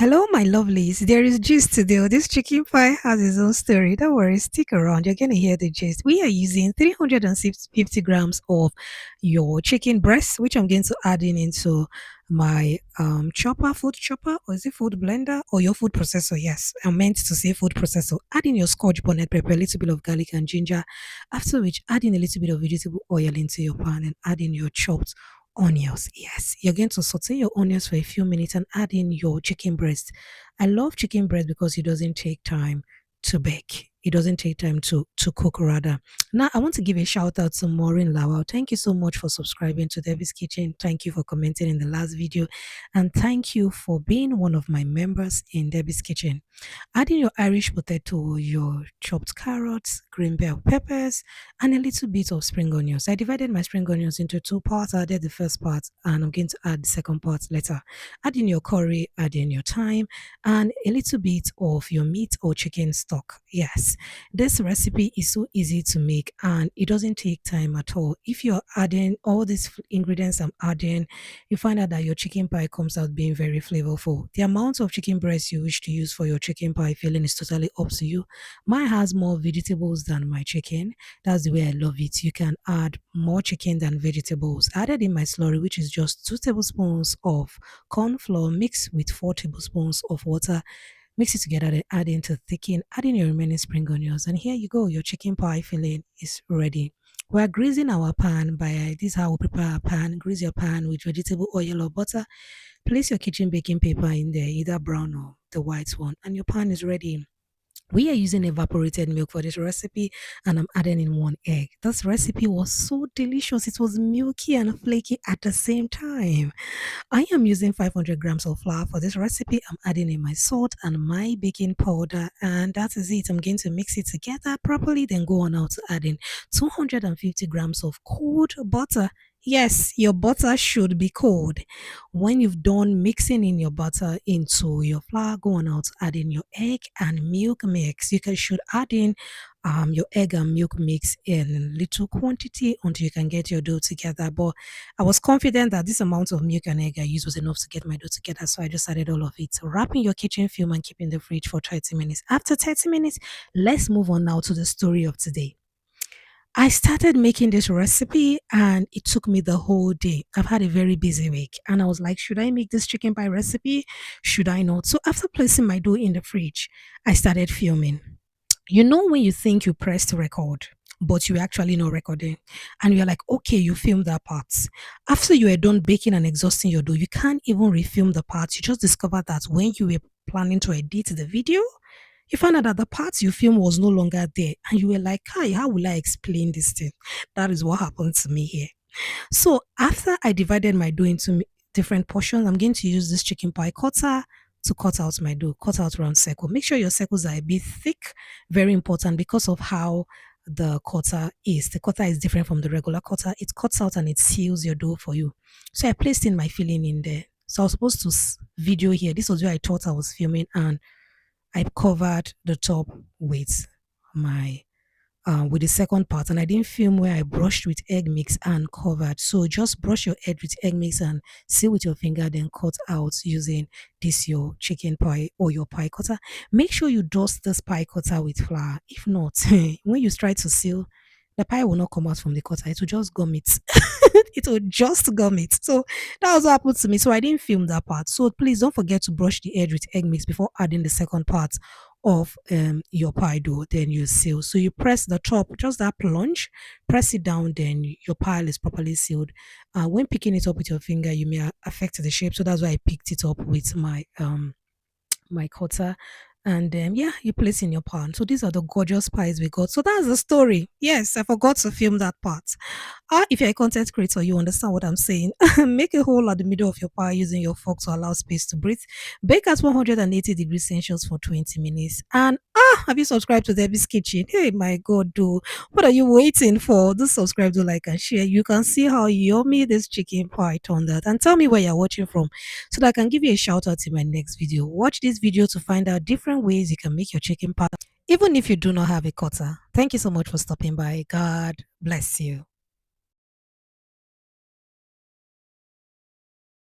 Hello, my lovelies. There is gist today. This chicken pie has its own story. Don't worry, stick around. You're going to hear the gist. We are using 350 grams of your chicken breast, which I'm going to add into my chopper, food chopper, or is it food blender, or your food processor? Yes, I meant to say food processor. Add in your Scotch bonnet pepper, a little bit of garlic and ginger. After which, add in a little bit of vegetable oil into your pan and add in your chopped onions. Yes, you're going to saute your onions for a few minutes and add in your chicken breast. I love chicken breast because it doesn't take time to bake. It doesn't take time to cook rather. Now I want to give a shout out to Maureen Lawal. Thank you so much for subscribing to Debbie's Kitchen. Thank you for commenting in the last video. And thank you for being one of my members in Debbie's Kitchen. Add in your Irish potato, your chopped carrots, green bell peppers, and a little bit of spring onions. I divided my spring onions into two parts. I added the first part and I'm going to add the second part later. Add in your curry, add in your thyme, and a little bit of your meat or chicken stock. Yes, this recipe is so easy to make and it doesn't take time at all. If you're adding all these ingredients I'm adding, you find out that your chicken pie comes out being very flavorful. The amount of chicken breast you wish to use for your chicken pie filling is totally up to you. Mine has more vegetables than my chicken. That's the way I love it. You can add more chicken than vegetables. I added in my slurry, which is just 2 tablespoons of corn flour mixed with 4 tablespoons of water. Mix it together and add in to thicken. Add in your remaining spring onions, and here you go. Your chicken pie filling is ready. We're greasing our pan by this is how we prepare our pan. Grease your pan with vegetable oil or butter. Place your kitchen baking paper in there, either brown or the white one, and your pan is ready. We are using evaporated milk for this recipe, and I'm adding in 1 egg. This recipe was so delicious. It was milky and flaky at the same time. I am using 500 grams of flour for this recipe. I'm adding in my salt and my baking powder, and that is it. I'm going to mix it together properly, then go on out to add in 250 grams of cold butter. Yes, your butter should be cold. When you've done mixing in your butter into your flour, go on out, add in your egg and milk mix. Should add in your egg and milk mix in little quantity until you can get your dough together. But I was confident that this amount of milk and egg I used was enough to get my dough together, so I just added all of it. Wrap in your kitchen film and keep in the fridge for 30 minutes. After 30 minutes, let's move on now to the story of today. I started making this recipe and it took me the whole day. I've had a very busy week and I was like, should I make this chicken pie recipe? Should I not? So after placing my dough in the fridge, I started filming. You know, when you think you pressed record, but you actually not recording, and you're like, okay, you filmed that part. After you are done baking and exhausting your dough, you can't even refilm the parts. You just discovered that when you were planning to edit the video, you found out that the part you filmed was no longer there, and you were like, hi, how will I explain this thing? That is what happened to me here. So after I divided my dough into different portions, I'm going to use this chicken pie cutter to cut out my dough, cut out round circle. Make sure your circles are a bit thick, very important because of how the cutter is. The cutter is different from the regular cutter. It cuts out and it seals your dough for you. So I placed in my filling in there. So I was supposed to video here. This was where I thought I was filming, and I covered the top with my with the second part, and I didn't film where I brushed with egg mix and covered. So just brush your edge with egg mix and seal with your finger, then cut out using this your chicken pie or your pie cutter. Make sure you dust this pie cutter with flour. If not, when you try to seal, the pie will not come out from the cutter. It will just gum it. It will just gum it. So that was what happened to me. So I didn't film that part. So please don't forget to brush the edge with egg mix before adding the second part of your pie dough. Then you seal. So you press the top, just that plunge, press it down, then your pile is properly sealed. When picking it up with your finger, you may affect the shape. So that's why I picked it up with my cutter, and yeah, you place in your pan. So these are the gorgeous pies we got. So that's the story. Yes, I forgot to film that part. If you're a content creator, you understand what I'm saying. Make a hole at the middle of your pie using your fork to allow space to breathe. Bake at 180 degrees Celsius for 20 minutes. And have you subscribed to Debbie's Kitchen? Hey, my God, do what are you waiting for? Do subscribe, do like and share. You can see how yummy this chicken pie turned out, and tell me where you're watching from so that I can give you a shout out in my next video. Watch this video to find out different ways you can make your chicken pie, even if you do not have a cutter. Thank you so much for stopping by. God bless you.